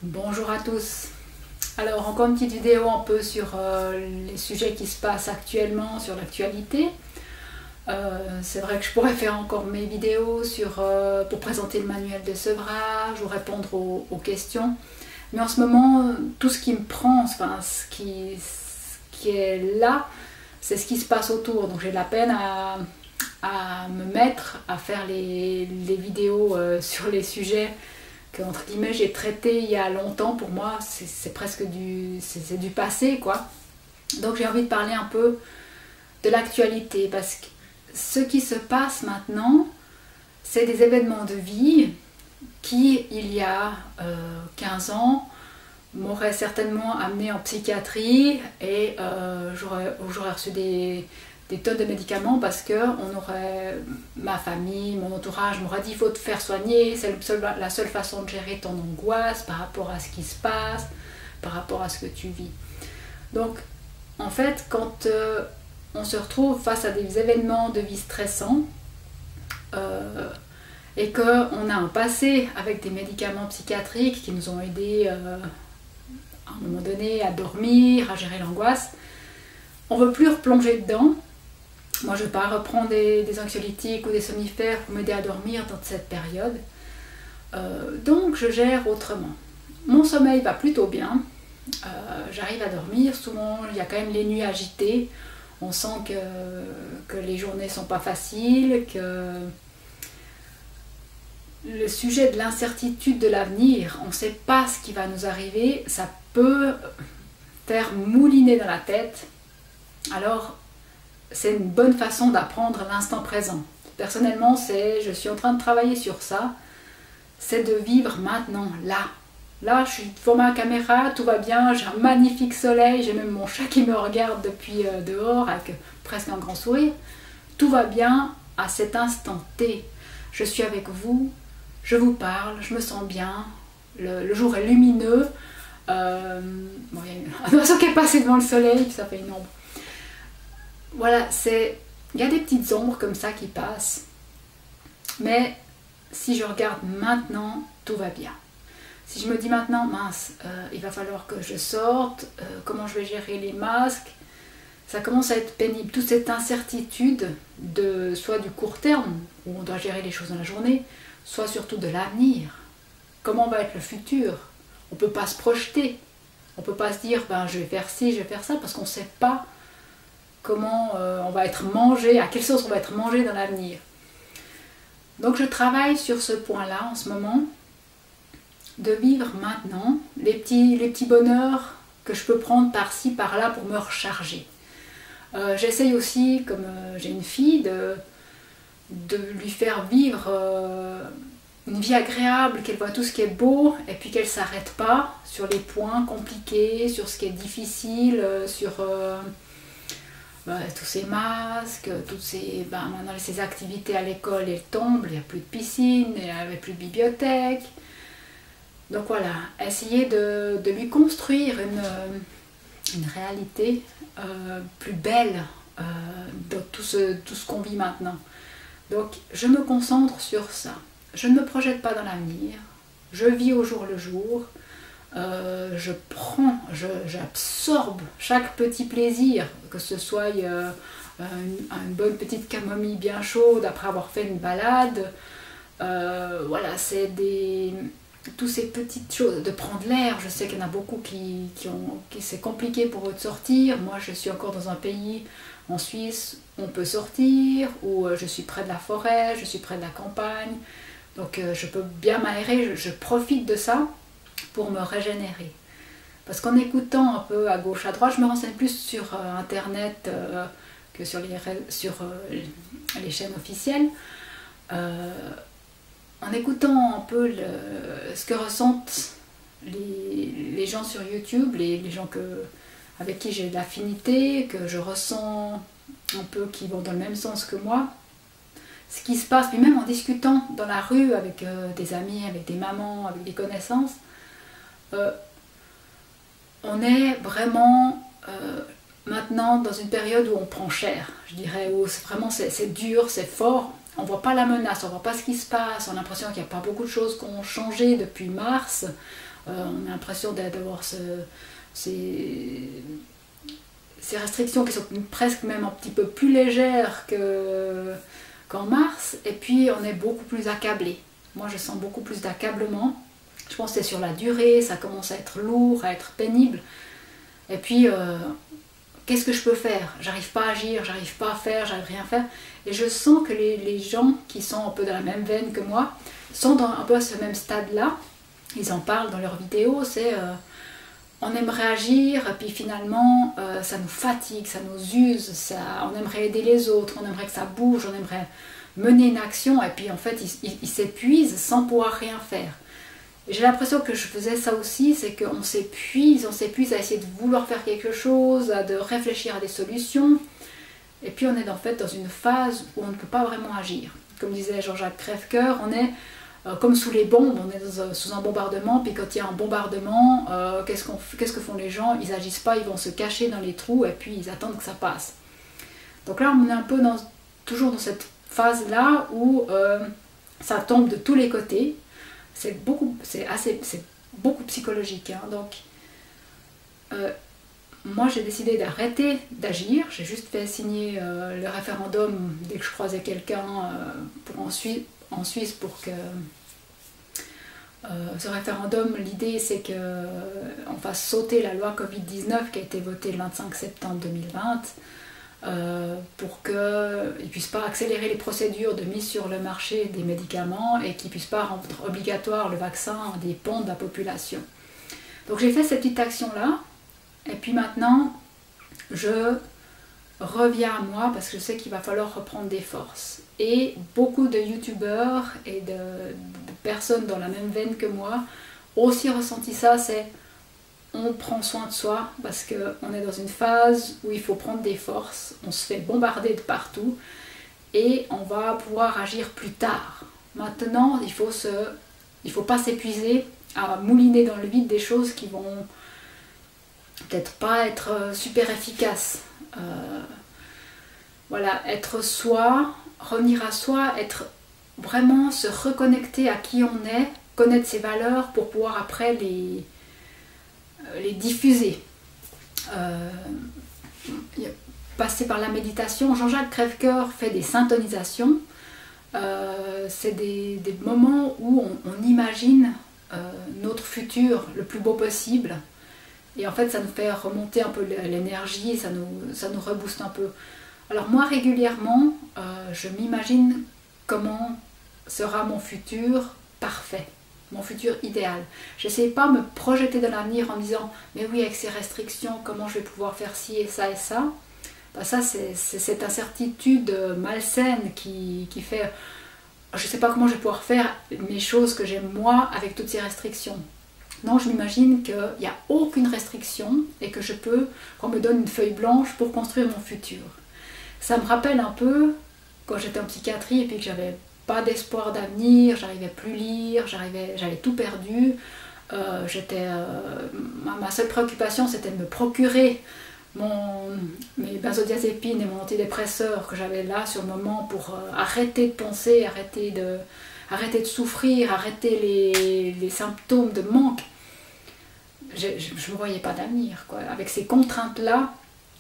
Bonjour à tous. Alors encore une petite vidéo un peu sur les sujets qui se passent actuellement, sur l'actualité. C'est vrai que je pourrais faire encore mes vidéos pour présenter le manuel de sevrage ou répondre aux questions. Mais en ce moment, tout ce qui me prend, enfin ce qui est là, c'est ce qui se passe autour. Donc j'ai de la peine à me mettre à faire les vidéos sur les sujets que, entre guillemets, j'ai traité il y a longtemps. Pour moi, c'est presque du passé, quoi. Donc j'ai envie de parler un peu de l'actualité, parce que ce qui se passe maintenant, c'est des événements de vie qui, il y a 15 ans, m'auraient certainement amené en psychiatrie et j'aurais reçu des tonnes de médicaments parce que ma famille, mon entourage m'aurait dit il faut te faire soigner, c'est la seule façon de gérer ton angoisse par rapport à ce qui se passe, par rapport à ce que tu vis. Donc en fait, quand on se retrouve face à des événements de vie stressants et qu'on a un passé avec des médicaments psychiatriques qui nous ont aidés à un moment donné à dormir, à gérer l'angoisse, on ne veut plus replonger dedans. Moi, je ne veux pas reprendre des anxiolytiques ou des somnifères pour m'aider à dormir dans cette période. Donc, je gère autrement. Mon sommeil va plutôt bien. J'arrive à dormir. Souvent, il y a quand même les nuits agitées. On sent que les journées ne sont pas faciles, que le sujet de l'incertitude de l'avenir, on ne sait pas ce qui va nous arriver, ça peut faire mouliner dans la tête. Alors, c'est une bonne façon d'apprendre l'instant présent. Personnellement, je suis en train de travailler sur ça, c'est de vivre maintenant, là. Là, je suis devant ma caméra, tout va bien, j'ai un magnifique soleil, j'ai même mon chat qui me regarde depuis dehors avec presque un grand sourire. Tout va bien à cet instant T. Je suis avec vous, je vous parle, je me sens bien, le jour est lumineux. Bon, il y a un oiseau qui est passé devant le soleil, puis ça fait une ombre. Voilà, il y a des petites ombres comme ça qui passent. Mais si je regarde maintenant, tout va bien. Si je me dis maintenant, mince, il va falloir que je sorte, comment je vais gérer les masques, ça commence à être pénible. Toute cette incertitude, soit du court terme, où on doit gérer les choses dans la journée, soit surtout de l'avenir. Comment va être le futur? On ne peut pas se projeter. On ne peut pas se dire, ben, je vais faire ci, je vais faire ça, parce qu'on ne sait pas comment on va être mangé, à quelle sauce on va être mangé dans l'avenir. Donc je travaille sur ce point-là en ce moment, de vivre maintenant les petits bonheurs que je peux prendre par-ci, par-là pour me recharger. J'essaye aussi, comme j'ai une fille, de lui faire vivre une vie agréable, qu'elle voit tout ce qui est beau et puis qu'elle ne s'arrête pas sur les points compliqués, sur ce qui est difficile, sur tous ces masques, maintenant ces activités à l'école, elles tombent, il n'y a plus de piscine, il n'y avait plus de bibliothèque. Donc voilà, essayer de lui construire une réalité plus belle de tout ce qu'on vit maintenant. Donc je me concentre sur ça. Je ne me projette pas dans l'avenir, je vis au jour le jour, j'absorbe chaque petit plaisir, que ce soit une bonne petite camomille bien chaude après avoir fait une balade. Voilà, toutes ces petites choses, de prendre l'air. Je sais qu'il y en a beaucoup qui c'est compliqué pour eux de sortir. Moi, je suis encore dans un pays, en Suisse, on peut sortir, où je suis près de la forêt, je suis près de la campagne. Donc je peux bien m'aérer, je profite de ça pour me régénérer. Parce qu'en écoutant un peu à gauche, à droite, je me renseigne plus sur Internet que sur les chaînes officielles. En écoutant un peu ce que ressentent les gens sur YouTube, les gens avec qui j'ai de l'affinité, que je ressens un peu qui vont dans le même sens que moi, ce qui se passe, puis même en discutant dans la rue avec des amis, avec des mamans, avec des connaissances, on est vraiment maintenant dans une période où on prend cher, je dirais, où c'est dur, c'est fort. On ne voit pas la menace, on ne voit pas ce qui se passe, on a l'impression qu'il n'y a pas beaucoup de choses qui ont changé depuis mars. On a l'impression d'avoir ces restrictions qui sont presque même un petit peu plus légères qu'en mars, et puis on est beaucoup plus accablé. Moi je sens beaucoup plus d'accablement. Je pense que c'est sur la durée, ça commence à être lourd, à être pénible. Et puis, qu'est-ce que je peux faire? J'arrive pas à agir, j'arrive pas à faire, j'arrive rien à faire. Et je sens que les gens qui sont un peu dans la même veine que moi sont un peu à ce même stade-là. Ils en parlent dans leurs vidéos, c'est on aimerait agir, et puis finalement, ça nous fatigue, ça nous use, on aimerait aider les autres, on aimerait que ça bouge, on aimerait mener une action, et puis en fait, ils s'épuisent sans pouvoir rien faire. J'ai l'impression que je faisais ça aussi, c'est qu'on s'épuise à essayer de vouloir faire quelque chose, de réfléchir à des solutions. Et puis on est en fait dans une phase où on ne peut pas vraiment agir. Comme disait Jean-Jacques Crèvecoeur, on est comme sous les bombes, on est sous un bombardement, puis quand il y a un bombardement, qu'est-ce que font les gens? Ils n'agissent pas, ils vont se cacher dans les trous et puis ils attendent que ça passe. Donc là on est un peu toujours dans cette phase-là où ça tombe de tous les côtés. C'est beaucoup psychologique, hein. Donc moi j'ai décidé d'arrêter d'agir. J'ai juste fait signer le référendum dès que je croisais quelqu'un en Suisse pour que ce référendum, l'idée c'est qu'on fasse sauter la loi Covid-19 qui a été votée le 25 septembre 2020 pour qu'ils ne puissent pas accélérer les procédures de mise sur le marché des médicaments et qu'ils ne puissent pas rendre obligatoire le vaccin à des pans de la population. Donc j'ai fait cette petite action-là, et puis maintenant je reviens à moi parce que je sais qu'il va falloir reprendre des forces. Et beaucoup de youtubeurs et de personnes dans la même veine que moi ont aussi ressenti ça, c'est on prend soin de soi parce qu'on est dans une phase où il faut prendre des forces, on se fait bombarder de partout et on va pouvoir agir plus tard. Maintenant, il faut pas s'épuiser à mouliner dans le vide des choses qui vont peut-être pas être super efficaces. Voilà, être soi, revenir à soi, être vraiment se reconnecter à qui on est, connaître ses valeurs pour pouvoir après les diffuser. Passer par la méditation. Jean-Jacques Crèvecoeur fait des syntonisations. C'est des moments où on imagine notre futur le plus beau possible. Et en fait, ça nous fait remonter un peu l'énergie, ça nous rebooste un peu. Alors moi, régulièrement, je m'imagine comment sera mon futur parfait. Mon futur idéal. Je n'essaie pas de me projeter dans l'avenir en me disant mais oui, avec ces restrictions, comment je vais pouvoir faire ci et ça et ça. Ben ça, c'est cette incertitude malsaine qui fait je ne sais pas comment je vais pouvoir faire mes choses que j'aime moi avec toutes ces restrictions. Non, je m'imagine qu'il n'y a aucune restriction et que qu'on me donne une feuille blanche pour construire mon futur. Ça me rappelle un peu quand j'étais en psychiatrie et puis que j'avais pas d'espoir d'avenir, j'arrivais plus à lire, j'avais tout perdu. Ma seule préoccupation c'était de me procurer mes benzodiazépines et mon antidépresseur que j'avais là sur le moment pour arrêter de penser, arrêter de souffrir, arrêter les symptômes de manque. Je ne me voyais pas d'avenir, quoi. Avec ces contraintes-là,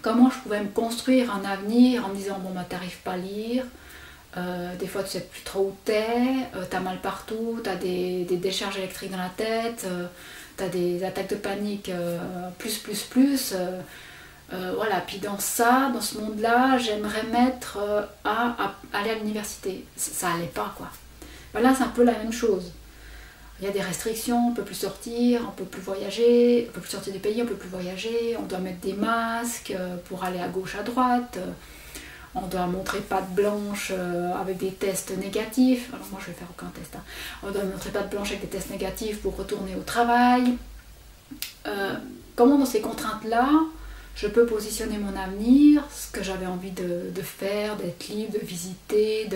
comment je pouvais me construire un avenir en me disant bon bah t'arrives pas à lire, des fois tu sais plus trop où t'es, t'as mal partout, t'as des décharges électriques dans la tête, t'as des attaques de panique voilà, puis dans ce monde-là, j'aimerais mettre à aller à l'université. Ça allait pas, quoi. Ben là, c'est un peu la même chose. Il y a des restrictions, on peut plus sortir, on peut plus voyager, on peut plus sortir du pays, on peut plus voyager, on doit mettre des masques pour aller à gauche, à droite, on doit montrer patte blanche avec des tests négatifs. Alors moi, je vais faire aucun test. Hein. On doit montrer patte blanche avec des tests négatifs pour retourner au travail. Comment dans ces contraintes-là, je peux positionner mon avenir, ce que j'avais envie de faire, d'être libre, de visiter,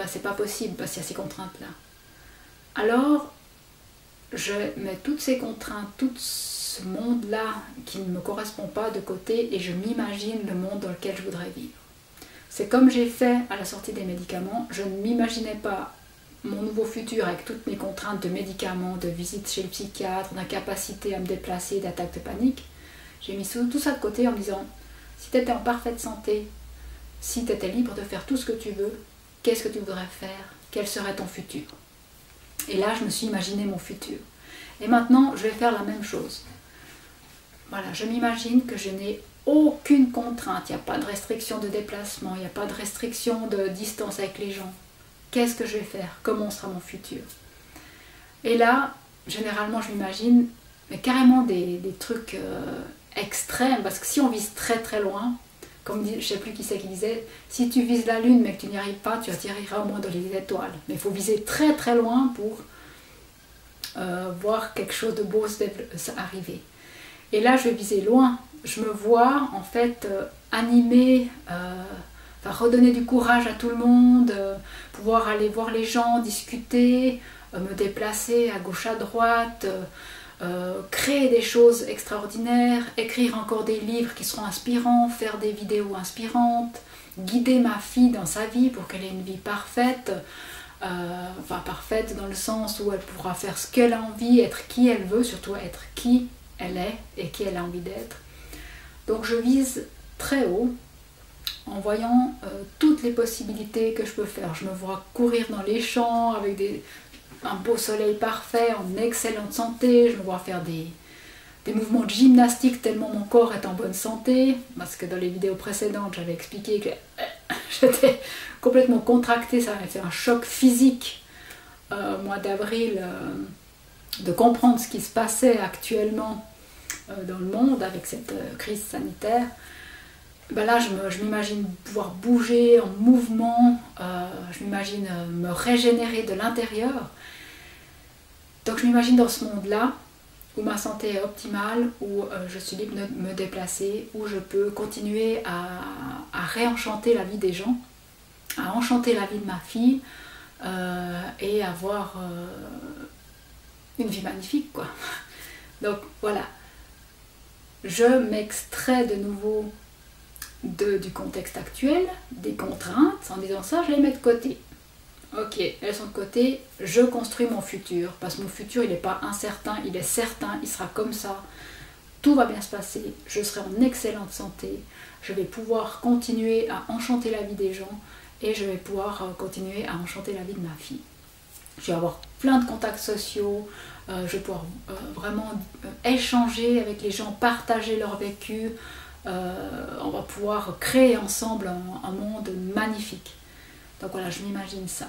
c'est pas possible parce qu'il y a ces contraintes-là. Alors, je mets toutes ces contraintes, tout ce monde-là qui ne me correspond pas de côté et je m'imagine le monde dans lequel je voudrais vivre. C'est comme j'ai fait à la sortie des médicaments, je ne m'imaginais pas mon nouveau futur avec toutes mes contraintes de médicaments, de visites chez le psychiatre, d'incapacité à me déplacer, d'attaques de panique, j'ai mis tout ça de côté en me disant, si tu étais en parfaite santé, si tu étais libre de faire tout ce que tu veux, qu'est-ce que tu voudrais faire? Quel serait ton futur? Et là, je me suis imaginé mon futur. Et maintenant, je vais faire la même chose. Voilà, je m'imagine que je n'ai aucune contrainte, il n'y a pas de restriction de déplacement, il n'y a pas de restriction de distance avec les gens. Qu'est-ce que je vais faire? Comment sera mon futur? Et là, généralement, je m'imagine mais carrément des trucs extrêmes, parce que si on vise très très loin, comme je ne sais plus qui c'est qui disait, si tu vises la lune mais que tu n'y arrives pas, tu atterriras au moins dans les étoiles. Mais il faut viser très très loin pour voir quelque chose de beau arriver. Et là, je vais viser loin. Je me vois en fait animer, redonner du courage à tout le monde, pouvoir aller voir les gens, discuter, me déplacer à gauche à droite, créer des choses extraordinaires, écrire encore des livres qui seront inspirants, faire des vidéos inspirantes, guider ma fille dans sa vie pour qu'elle ait une vie parfaite, parfaite dans le sens où elle pourra faire ce qu'elle a envie, être qui elle veut, surtout être qui elle est et qui elle a envie d'être. Donc je vise très haut en voyant toutes les possibilités que je peux faire. Je me vois courir dans les champs avec un beau soleil parfait, en excellente santé. Je me vois faire des mouvements de gymnastique tellement mon corps est en bonne santé. Parce que dans les vidéos précédentes, j'avais expliqué que j'étais complètement contractée. Ça m'avait fait un choc physique au mois d'avril de comprendre ce qui se passait actuellement dans le monde avec cette crise sanitaire. Ben là, je m'imagine pouvoir bouger en mouvement, je m'imagine me régénérer de l'intérieur. Donc je m'imagine dans ce monde-là, où ma santé est optimale, où je suis libre de me déplacer, où je peux continuer à réenchanter la vie des gens, à enchanter la vie de ma fille, et avoir une vie magnifique, quoi. Donc voilà, je m'extrais de nouveau du contexte actuel, des contraintes, en disant ça, je les mets de côté. Ok, elles sont de côté, je construis mon futur, parce que mon futur, il n'est pas incertain, il est certain, il sera comme ça. Tout va bien se passer, je serai en excellente santé, je vais pouvoir continuer à enchanter la vie des gens, et je vais pouvoir continuer à enchanter la vie de ma fille. Je vais avoir plein de contacts sociaux, je vais pouvoir vraiment échanger avec les gens, partager leur vécu, on va pouvoir créer ensemble un monde magnifique. Donc voilà, je m'imagine ça.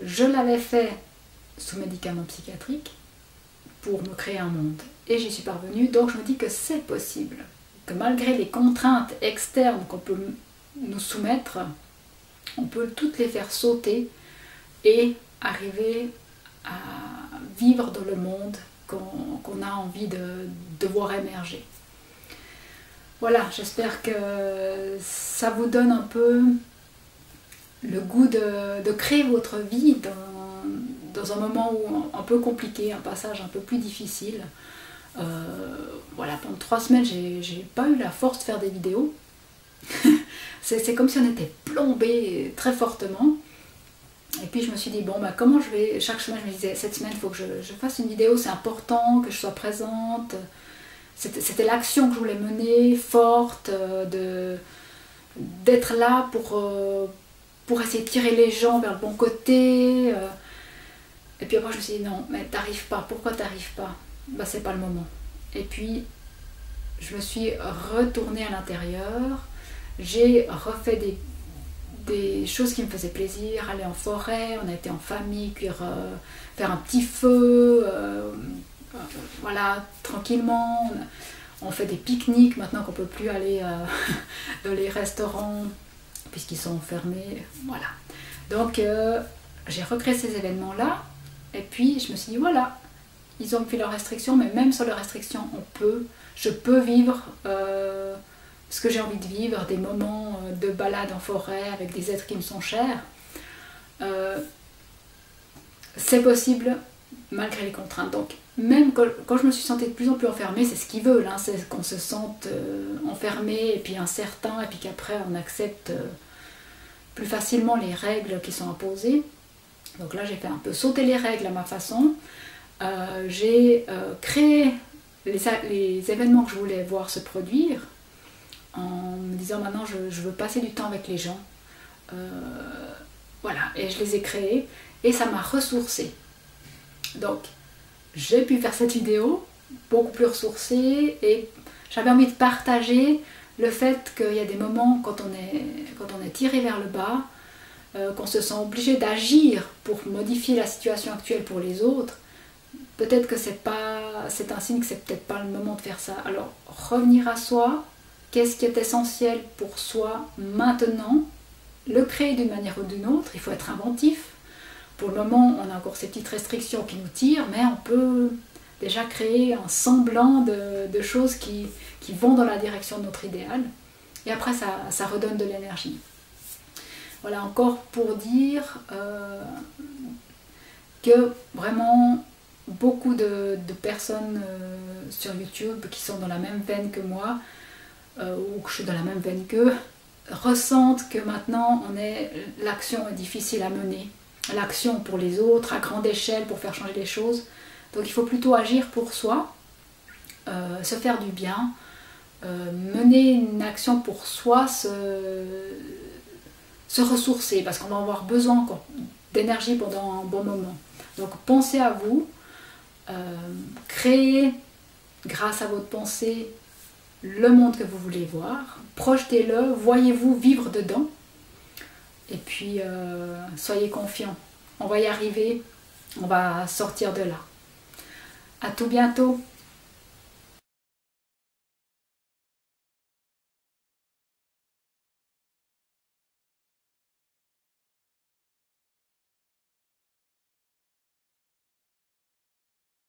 Je l'avais fait sous médicaments psychiatriques pour me créer un monde. Et j'y suis parvenue, donc je me dis que c'est possible. Que malgré les contraintes externes qu'on peut nous soumettre, on peut toutes les faire sauter et arriver à vivre dans le monde qu'on a envie de voir émerger. Voilà, j'espère que ça vous donne un peu le goût de créer votre vie dans un moment un peu compliqué, un passage un peu plus difficile. Voilà, pendant 3 semaines, j'ai pas eu la force de faire des vidéos. C'est comme si on était plombé très fortement. Et puis je me suis dit, bon, bah, comment je vais... Chaque semaine, je me disais, cette semaine, il faut que je fasse une vidéo, c'est important, que je sois présente. C'était l'action que je voulais mener, forte, d'être là pour essayer de tirer les gens vers le bon côté. Et puis après, je me suis dit, non, mais t'arrives pas. Pourquoi t'arrives pas? Bah, c'est pas le moment. Et puis, je me suis retournée à l'intérieur. J'ai refait des choses qui me faisaient plaisir, aller en forêt, on a été en famille, faire un petit feu, voilà, tranquillement. On fait des pique-niques maintenant qu'on ne peut plus aller dans les restaurants puisqu'ils sont fermés. Voilà. Donc j'ai recréé ces événements-là et puis je me suis dit voilà, ils ont fait leurs restrictions, mais même sur leurs restrictions, je peux vivre ce que j'ai envie de vivre, des moments de balade en forêt avec des êtres qui me sont chers. C'est possible malgré les contraintes. Donc même quand je me suis sentie de plus en plus enfermée, c'est ce qu'ils veulent, hein, c'est qu'on se sente enfermé et puis incertain et puis qu'après on accepte plus facilement les règles qui sont imposées. Donc là, j'ai fait un peu sauter les règles à ma façon. J'ai créé les événements que je voulais voir se produire en me disant maintenant je veux passer du temps avec les gens. Voilà, et je les ai créés et ça m'a ressourcée. Donc j'ai pu faire cette vidéo beaucoup plus ressourcée et j'avais envie de partager le fait qu'il y a des moments quand on est tiré vers le bas, qu'on se sent obligé d'agir pour modifier la situation actuelle pour les autres. Peut-être que c'est un signe que c'est peut-être pas le moment de faire ça. Alors revenir à soi, qu'est-ce qui est essentiel pour soi maintenant, le créer d'une manière ou d'une autre, il faut être inventif. Pour le moment, on a encore ces petites restrictions qui nous tirent, mais on peut déjà créer un semblant de choses qui vont dans la direction de notre idéal. Et après, ça redonne de l'énergie. Voilà, encore pour dire que vraiment beaucoup de personnes sur YouTube qui sont dans la même veine que moi, ou que je suis dans la même veine qu'eux, ressentent que maintenant l'action est difficile à mener. L'action pour les autres, à grande échelle, pour faire changer les choses. Donc il faut plutôt agir pour soi, se faire du bien, mener une action pour soi, se ressourcer, parce qu'on va avoir besoin encore d'énergie pendant un bon moment. Donc pensez à vous, créez grâce à votre pensée le monde que vous voulez voir, projetez-le, voyez-vous vivre dedans, et puis soyez confiants, on va y arriver, on va sortir de là. À tout bientôt.